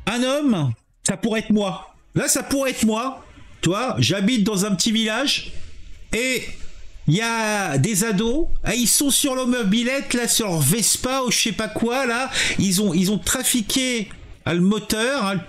Un homme, ça pourrait être moi. Là, ça pourrait être moi. Toi, j'habite dans un petit village et il y a des ados, ils sont sur leur mobilette, là, sur leur Vespa ou je sais pas quoi, là. Ils ont trafiqué le moteur, le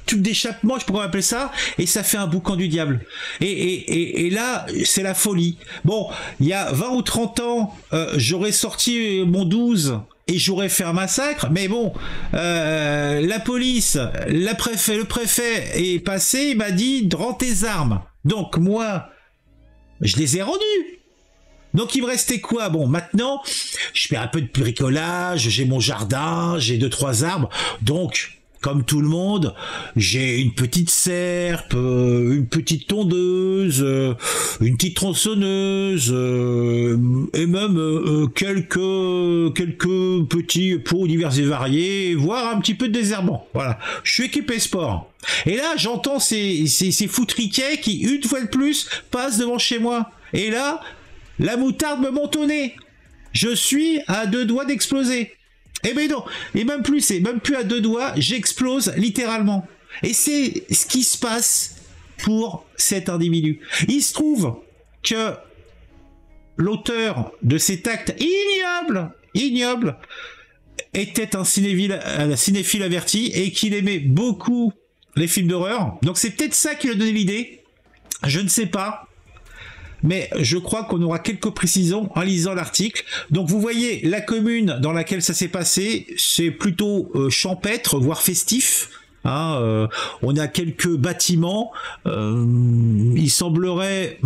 tube d'échappement, je pourrais appeler ça, et ça fait un boucan du diable. Et là, c'est la folie. Bon, il y a 20 ou 30 ans, j'aurais sorti mon 12 et j'aurais fait un massacre, mais bon, la police, le préfet est passé, il m'a dit, rends tes armes. Donc moi, je les ai rendues. Donc il me restait quoi? Bon, maintenant, je fais un peu de bricolage, j'ai mon jardin, j'ai 2-3 arbres, donc... Comme tout le monde, j'ai une petite serpe, une petite tondeuse, une petite tronçonneuse, et même quelques petits pots divers et variés, voire un petit peu de désherbant. Voilà, je suis équipé sport. Et là, j'entends ces foutriquets qui, une fois de plus, passent devant chez moi. Et là, la moutarde me monte au nez. Je suis à 2 doigts d'exploser. Eh ben non, et même plus, c'est même plus à 2 doigts, j'explose littéralement. Et c'est ce qui se passe pour cet individu. Il se trouve que l'auteur de cet acte ignoble, était un cinéphile averti et qu'il aimait beaucoup les films d'horreur. Donc c'est peut-être ça qui lui a donné l'idée. Je ne sais pas. Mais je crois qu'on aura quelques précisions en lisant l'article. Donc vous voyez, la commune dans laquelle ça s'est passé, c'est plutôt champêtre, voire festif. Hein, on a quelques bâtiments. Il semblerait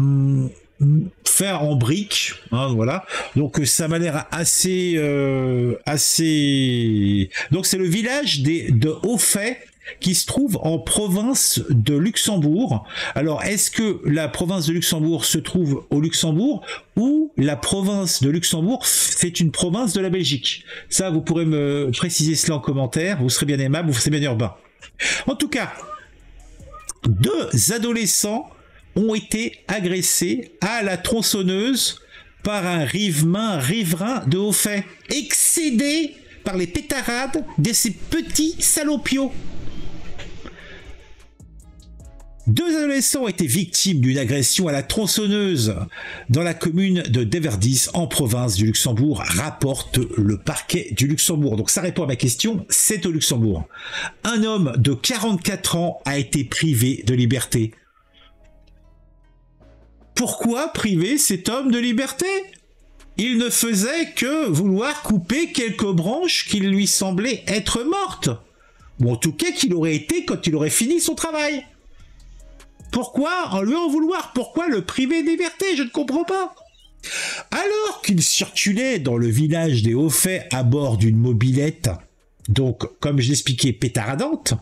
faire en briques. Hein, voilà. Donc ça m'a l'air assez... Donc c'est le village de Haut-Fait, qui se trouve en province de Luxembourg. Alors, est-ce que la province de Luxembourg se trouve au Luxembourg ou la province de Luxembourg fait une province de la Belgique? Ça, vous pourrez me préciser cela en commentaire. Vous serez bien aimable, vous serez bien urbain. En tout cas, 2 adolescents ont été agressés à la tronçonneuse par un riverain de Haut-Fait, excédé par les pétarades de ces petits salopios. 2 adolescents ont été victimes d'une agression à la tronçonneuse dans la commune de Deverdis en province du Luxembourg, rapporte le parquet du Luxembourg. Donc ça répond à ma question, c'est au Luxembourg. Un homme de 44 ans a été privé de liberté. Pourquoi priver cet homme de liberté? Il ne faisait que vouloir couper quelques branches qui lui semblaient être mortes. Ou en tout cas qu'il aurait été quand il aurait fini son travail. Pourquoi en lui en vouloir? Pourquoi le priver de liberté? Je ne comprends pas. Alors qu'il circulait dans le village des Hauts-Faits à bord d'une mobilette, donc comme je l'expliquais, pétaradante,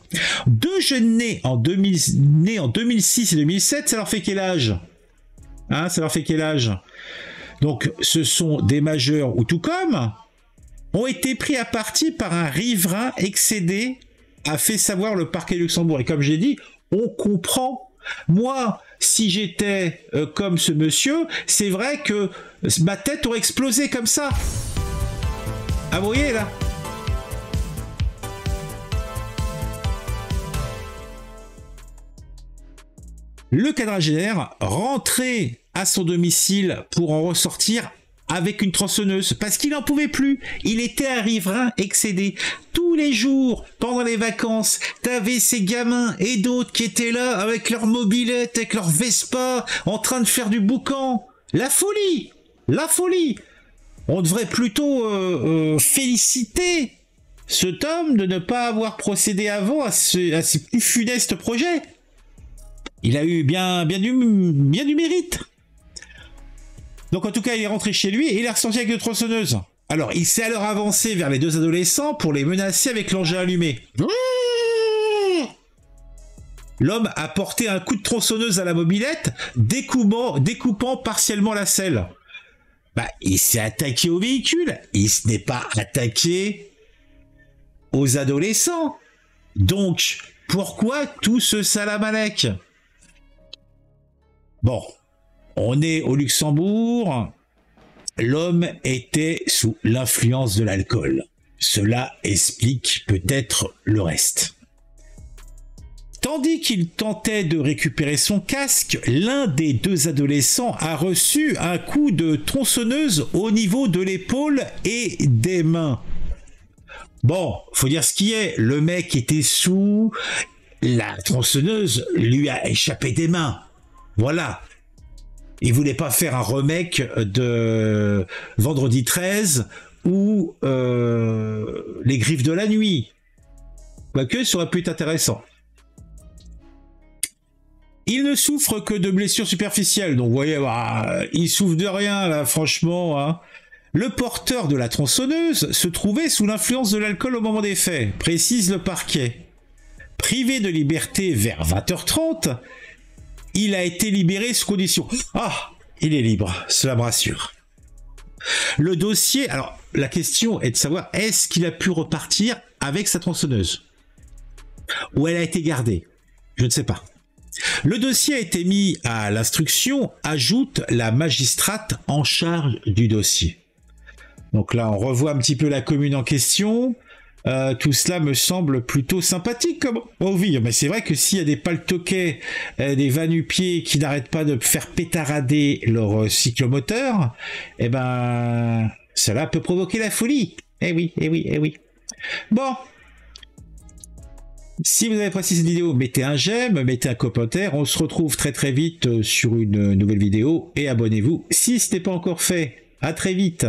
2 jeunes nés en 2006 et 2007, ça leur fait quel âge? Hein, ça leur fait quel âge? Donc ce sont des majeurs ou tout comme, ont été pris à partie par un riverain excédé, a fait savoir le parquet de Luxembourg. Et comme j'ai dit, on comprend. Moi, si j'étais comme ce monsieur, c'est vrai que ma tête aurait explosé comme ça. Ah, vous voyez là? Le quadragénaire rentrait à son domicile pour en ressortir avec une tronçonneuse, parce qu'il n'en pouvait plus. Il était un riverain excédé. Tous les jours, pendant les vacances, t'avais ces gamins et d'autres qui étaient là avec leur mobilette, avec leur Vespa, en train de faire du boucan. La folie! La folie! On devrait plutôt féliciter cet homme de ne pas avoir procédé avant à ces plus funestes projets. Il a eu bien du mérite. Donc en tout cas, il est rentré chez lui et il est ressorti avec une tronçonneuse. Alors, il s'est alors avancé vers les 2 adolescents pour les menacer avec l'engin allumé. L'homme a porté un coup de tronçonneuse à la mobilette, découpant partiellement la selle. Il s'est attaqué au véhicule. Il ne n'est pas attaqué aux adolescents. Donc, pourquoi tout ce salamalek? Bon. On est au Luxembourg, l'homme était sous l'influence de l'alcool. Cela explique peut-être le reste. Tandis qu'il tentait de récupérer son casque, l'un des deux adolescents a reçu un coup de tronçonneuse au niveau de l'épaule et des mains. Bon, faut dire ce qui est, le mec était sous, la tronçonneuse lui a échappé des mains. Voilà. Il voulait pas faire un remake de Vendredi 13 ou Les Griffes de la Nuit. Quoique, ça aurait pu être intéressant. Il ne souffre que de blessures superficielles, donc vous voyez, bah, il souffre de rien là, franchement. Hein. Le porteur de la tronçonneuse se trouvait sous l'influence de l'alcool au moment des faits, précise le parquet. Privé de liberté vers 20h30, il a été libéré sous condition. Ah, il est libre, cela me rassure. Le dossier, alors la question est de savoir, est-ce qu'il a pu repartir avec sa tronçonneuse? Ou elle a été gardée? Je ne sais pas. Le dossier a été mis à l'instruction, ajoute la magistrate en charge du dossier. Donc là, on revoit un petit peu la commune en question. Tout cela me semble plutôt sympathique comme envie. Mais c'est vrai que s'il y a des paltoquets, des va-nu-pieds qui n'arrêtent pas de faire pétarader leur cyclomoteur, eh ben, cela peut provoquer la folie. Eh oui, eh oui, eh oui. Bon. Si vous avez apprécié cette vidéo, mettez un j'aime, mettez un commentaire. On se retrouve très très vite sur une nouvelle vidéo et abonnez-vous si ce n'est pas encore fait. À très vite.